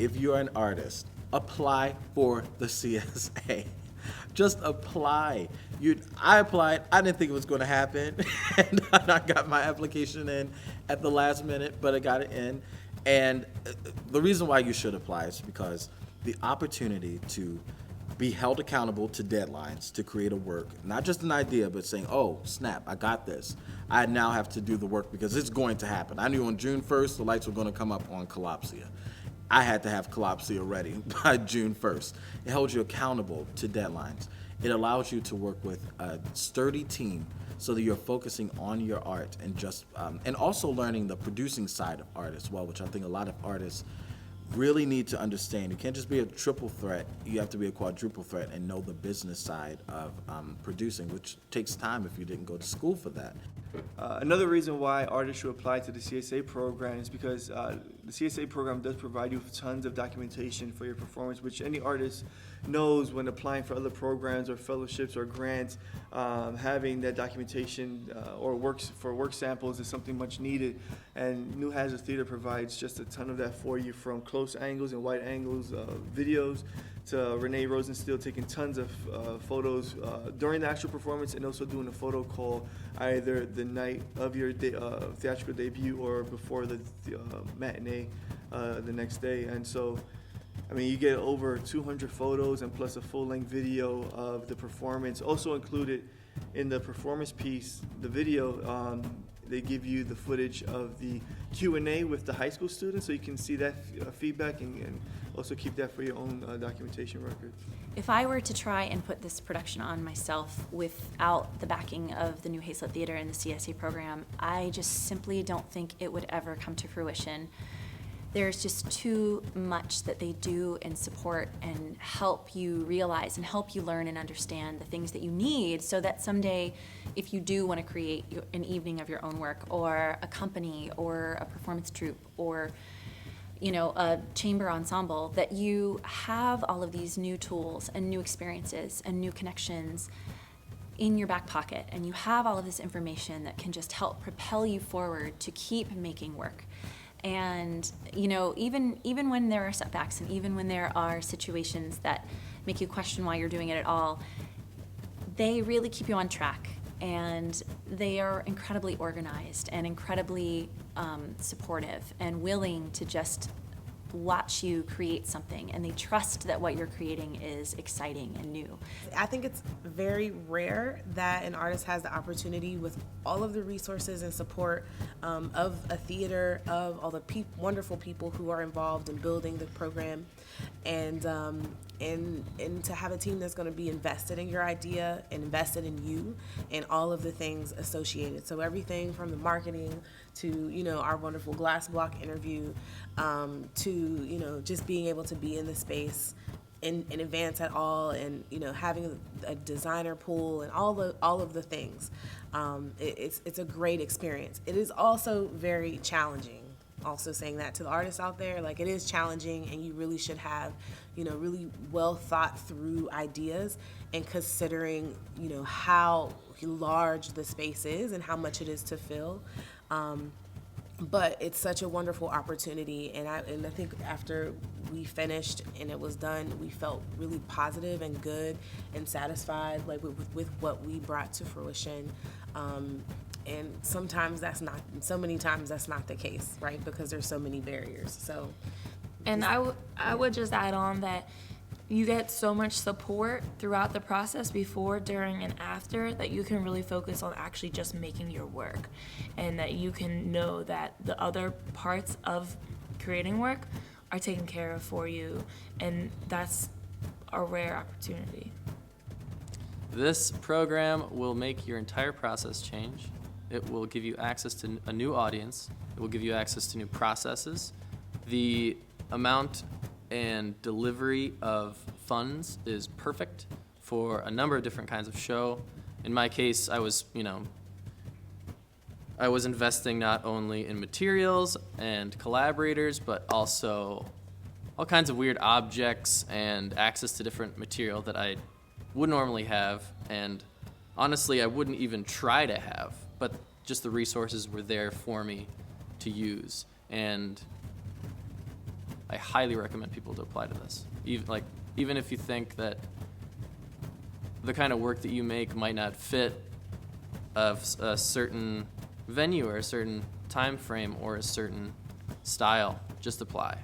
if you're an artist, apply for the CSA. Just apply. I applied. I didn't think it was going to happen, and I got my application in at the last minute, but I got it in. And the reason why you should apply is because the opportunity to be held accountable to deadlines, to create a work, not just an idea, but saying, oh, snap, I got this. I now have to do the work because it's going to happen. I knew on June 1st the lights were going to come up on Collapsia. I had to have Collapsia ready by June 1st. It holds you accountable to deadlines. It allows you to work with a sturdy team so that you're focusing on your art and and also learning the producing side of art as well, which I think a lot of artists really need to understand. You can't just be a triple threat. You have to be a quadruple threat and know the business side of producing, which takes time if you didn't go to school for that. Another reason why artists should apply to the CSA program is because the CSA program does provide you with tons of documentation for your performance, which any artist knows when applying for other programs or fellowships or grants. Having that documentation or work samples is something much needed, and New Hazlett Theater provides just a ton of that for you, from close angles and wide angles videos to Renee Rosensteel taking tons of photos during the actual performance, and also doing a photo call either the night of your theatrical debut or before the matinee the next day. And so, I mean, you get over 200 photos and plus a full-length video of the performance. Also included in the performance piece, the video, they give you the footage of the Q&A with the high school students, so you can see that feedback and also keep that for your own documentation record. If I were to try and put this production on myself without the backing of the New Hazlett Theater and the CSA program, I just simply don't think it would ever come to fruition. There's just too much that they do and support and help you realize and help you learn and understand the things that you need, so that someday, if you do want to create an evening of your own work, or a company, or a performance troupe, or a chamber ensemble, that you have all of these new tools and new experiences and new connections in your back pocket, and you have all of this information that can just help propel you forward to keep making work. And even when there are setbacks, and even when there are situations that make you question why you're doing it at all, they really keep you on track, and they are incredibly organized and incredibly supportive and willing to just watch you create something, and they trust that what you're creating is exciting and new. I think it's very rare that an artist has the opportunity, with all of the resources and support of a theater, of all the wonderful people who are involved in building the program, and to have a team that's going to be invested in your idea and invested in you and all of the things associated. So everything from the marketing to our wonderful glass block interview, to just being able to be in the space in advance at all, and having a designer pool and all of the things. It's a great experience. It is also very challenging. Also saying that to the artists out there, like, it is challenging, and you really should have really well thought through ideas, and considering how large the space is and how much it is to fill. But it's such a wonderful opportunity, and I think after we finished and it was done, we felt really positive and good and satisfied, like with what we brought to fruition. And so many times that's not the case, right? Because there's so many barriers. So, and I would just add on that you get so much support throughout the process, before, during, and after, that you can really focus on actually just making your work, and that you can know that the other parts of creating work are taken care of for you, and that's a rare opportunity. This program will make your entire process change. It will give you access to a new audience. It will give you access to new processes. The amount and delivery of funds is perfect for a number of different kinds of show. In my case, I was investing not only in materials and collaborators, but also all kinds of weird objects and access to different material that I would normally have, and honestly, I wouldn't even try to have, but just the resources were there for me to use. And I I highly recommend people to apply to this. Even if you think that the kind of work that you make might not fit a certain venue or a certain time frame or a certain style, just apply.